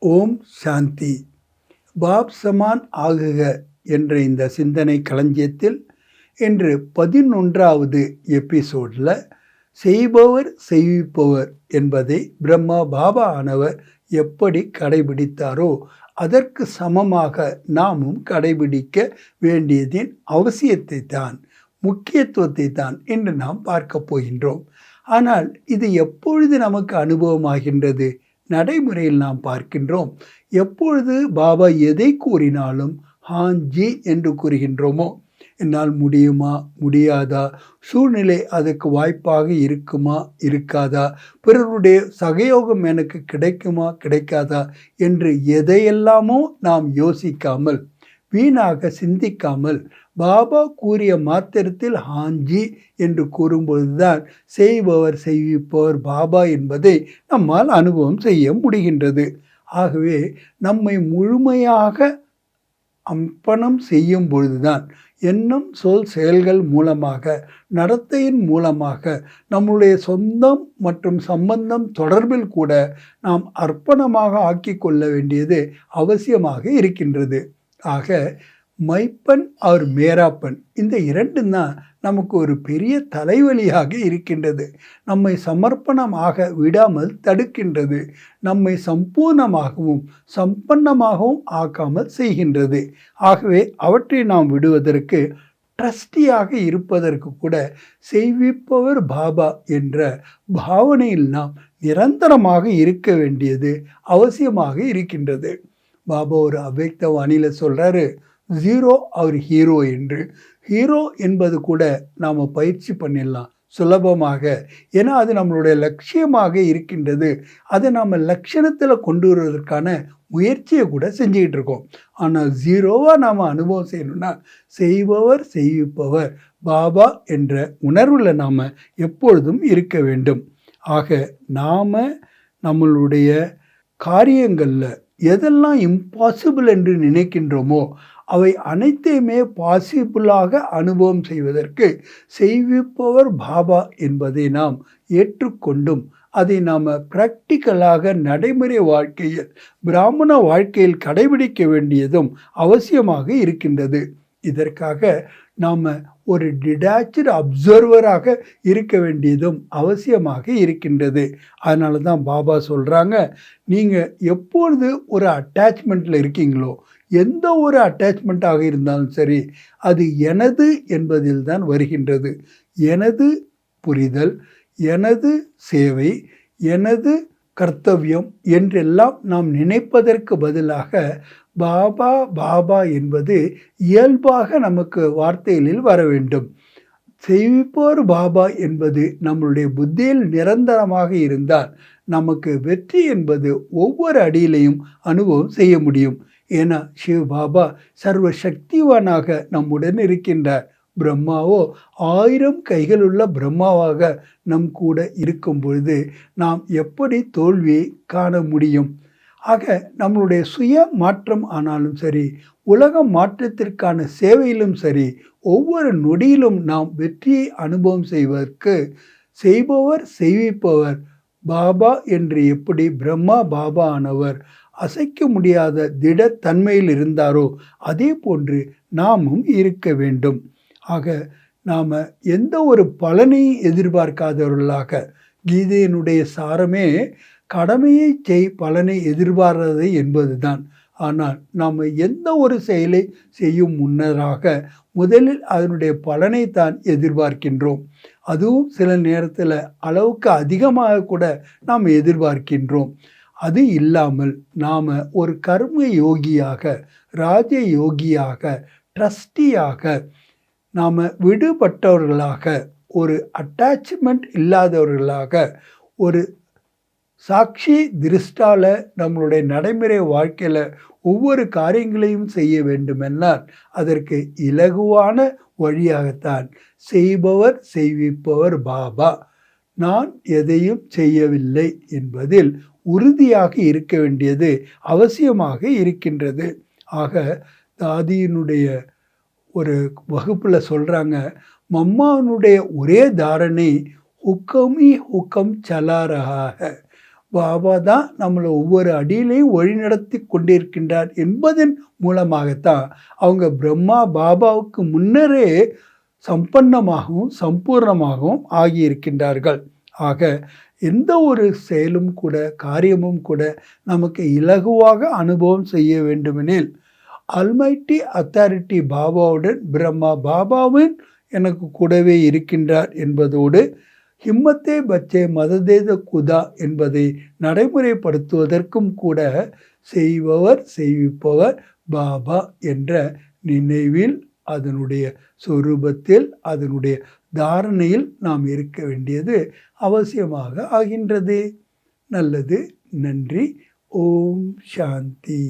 ஓம் சாந்தி. Pop Zaman ஆகுக என்ற இந்த சிந்தனை களஞ்சியத்தில் இன்று 11வது எபிசோடில் செய்பவர் செய்விப்பவர் என்பதை பிரம்மா பாபா ஆனவர் எப்படி கடைபிடித்தாரோ அதற்கு சமமாக நாமும் கடைபிடிக்க வேண்டியதின் அவசியத்தை தான், முக்கியத்துவத்தை தான் இன்று நாம் பார்க்க போகின்றோம். ஆனால் இது எப்பொழுது நமக்கு அனுபவமாகின்றது? நடைமுறையில் நாம் பார்க்கின்றோம். எப்பொழுது பாபா எதை கூறினாலும் ஹாஞ்சி என்று கூறுகின்றோமோ, என்னால் முடியுமா முடியாதா, சூழ்நிலை அதுக்கு வாய்ப்பாக இருக்குமா இருக்காதா, பிறருடைய சகயோகம் எனக்கு கிடைக்குமா கிடைக்காதா என்று எதையெல்லாமோ நாம் யோசிக்காமல், வீணாக சிந்திக்காமல், பாபா கூறிய மாத்திரத்தில் ஹாஞ்சி என்று கூறும்பொழுதுதான் செய்பவர் செய்விப்பவர் பாபா என்பதை நம்மால் அனுபவம் செய்ய முடிகின்றது. ஆகவே நம்மை முழுமையாக அர்ப்பணம் செய்யும் பொழுதுதான் எண்ணம், சொல், செயல்கள் மூலமாக, நடத்தையின் மூலமாக, நம்முடைய சொந்தம் மற்றும் சம்பந்தம் தொடர்பில் கூட நாம் அர்ப்பணமாக ஆக்கி கொள்ள வேண்டியது அவசியமாக இருக்கின்றது. ஆக மைப்பன் ஆர் மேராப்பன், இந்த இரண்டும் தான் நமக்கு ஒரு பெரிய தலைவலியாக இருக்கின்றது. நம்மை சமர்ப்பணமாக விடாமல் தடுக்கின்றது. நம்மை சம்பூர்ணமாகவும் சம்பன்னமாகவும் ஆக்காமல் செய்கின்றது. ஆகவே அவற்றை நாம் விடுவதற்கு, ட்ரஸ்டியாக இருப்பதற்கு கூட செய்விப்பவர் பாபா என்ற பாவனையில் நாம் நிரந்தரமாக இருக்க வேண்டியது அவசியமாக இருக்கின்றது. பாபா ஒரு அவ்யக்த வாணியில சொல்கிறாரு, ஜீரோ அவர் ஹீரோ என்று. ஹீரோ என்பது கூட நாம் பயிற்சி பண்ணிடலாம் சுலபமாக. ஏன்னா அது நம்மளுடைய லட்சியமாக இருக்கின்றது. அதை நாம் லட்சணத்தில் கொண்டு வருவதற்கான முயற்சியை கூட செஞ்சுக்கிட்டு இருக்கோம். ஆனால் ஜீரோவாக நாம் அனுபவம் செய்யணும்னா செய்பவர் செய்விப்பவர் பாபா என்ற உணர்வில் நாம் எப்பொழுதும் இருக்க வேண்டும். ஆக நாம் நம்மளுடைய காரியங்களில் எதெல்லாம் இம்பாசிபிள் என்று நினைக்கின்றோமோ அவை அனைத்தையுமே பாசிபிளாக அனுபவம் செய்வதற்கு செய்விப்பவர் பாபா என்பதை நாம் ஏற்றுக்கொண்டும் அதை நாம் ப்ராக்டிக்கலாக நடைமுறை வாழ்க்கையில், பிராமண வாழ்க்கையில் கடைபிடிக்க வேண்டியதும் அவசியமாக இருக்கின்றது. இதற்காக நாம் ஒரு டிடாச்சு அப்சர்வராக இருக்க வேண்டியதும் அவசியமாக இருக்கின்றது. அதனால தான் பாபா சொல்கிறாங்க, நீங்கள் எப்பொழுது ஒரு அட்டாச்மெண்ட்டில் இருக்கீங்களோ, எந்த ஒரு அட்டாச்மெண்ட்டாக இருந்தாலும் சரி, அது எனது என்பதில் தான் வருகின்றது. எனது புரிதல், எனது சேவை, எனது கர்த்தவியம் என்றெல்லாம் நாம் நினைப்பதற்கு பதிலாக பாபா பாபா என்பது இயல்பாக நமக்கு வார்த்தைகளில் வர வேண்டும். செய்விப்போர் பாபா என்பது நம்மளுடைய புத்தியில் நிரந்தரமாக இருந்தால் நமக்கு வெற்றி என்பது ஒவ்வொரு அடியிலையும் அனுபவம் செய்ய முடியும். ஏன்னா சிவ பாபா சர்வ சக்திவானாக நம்முடன் இருக்கின்றார். பிரம்மாவோ 1000 கைகளுள்ள பிரம்மாவாக நம் கூட இருக்கும் பொழுது நாம் எப்படி தோல்வியை காண முடியும்? ஆக நம்மளுடைய சுய மாற்றம் ஆனாலும் சரி, உலக மாற்றத்திற்கான சேவையிலும் சரி, ஒவ்வொரு நொடியிலும் நாம் வெற்றியை அனுபவம் செய்வதற்கு செய்பவர் செய்விப்பவர் பாபா என்று எப்படி பிரம்மா பாபா ஆனவர் அசைக்க முடியாத திடத்தன்மையில் இருந்தாரோ அதே போன்று நாமும் இருக்க வேண்டும். ஆக நாம் எந்த ஒரு பலனையும் எதிர்பார்க்காதவர்களாக, கீதையினுடைய சாரமே கடமையை செய் பலனை எதிர்பார்றது என்பது தான். ஆனால் நாம் எந்த ஒரு செயலை செய்யும் முன்னராக முதலில் அதனுடைய பலனை தான் எதிர்பார்க்கின்றோம். அதுவும் சில நேரத்தில் அளவுக்கு அதிகமாக கூட நாம் எதிர்பார்க்கின்றோம். அது இல்லாமல் நாம் ஒரு கர்ம யோகியாக, ராஜ யோகியாக, ட்ரஸ்டியாக, நாம் விடுபட்டவர்களாக, ஒரு அட்டாச்மெண்ட் இல்லாதவர்களாக, ஒரு சாட்சி திருஷ்டால நம்மளுடைய நடைமுறை வாழ்க்கையில் ஒவ்வொரு காரியங்களையும் செய்ய வேண்டுமென்றால் அதற்கு இலகுவான வழியாகத்தான் செய்பவர் செய்விப்பவர் பாபா. நான் எதையும் செய்யவில்லை என்பதில் உறுதியாக இருக்க வேண்டியது அவசியமாக இருக்கின்றது. ஆக தாதியினுடைய ஒரு வகுப்பில் சொல்கிறாங்க, மம்மானுடைய ஒரே தாரணை ஹுக்கம் he ஹுக்கம் Salah Raha high. Baba தான் நம்மளை ஒவ்வொரு அடியிலையும் வழிநடத்தி கொண்டிருக்கின்றார் என்பதன் மூலமாகத்தான் அவங்க பிரம்மா பாபாவுக்கு முன்னரே சம்பன்னமாகவும் சம்பூர்ணமாகவும் ஆகியிருக்கின்றார்கள். ஆக எந்த ஒரு செயலும் கூட காரியமும் கூட நமக்கு இலகுவாக அனுபவம் செய்ய வேண்டுமெனில் அல்மைட்டி அத்தாரிட்டி பாபாவுடன் பிரம்மா பாபாவின் எனக்கு கூடவே இருக்கின்றார் என்பதோடு ஹிம்மத்தே பச்சே மததேத குதா என்பதை நடைமுறைப்படுத்துவதற்கும் கூட செய்பவர் செய்விப்பவர் பாபா என்ற நினைவில், அதனுடைய சொரூபத்தில், அதனுடைய தாரணையில் நாம் இருக்க வேண்டியது அவசியமாக ஆகின்றது. நல்லது. நன்றி. ஓம் சாந்தி.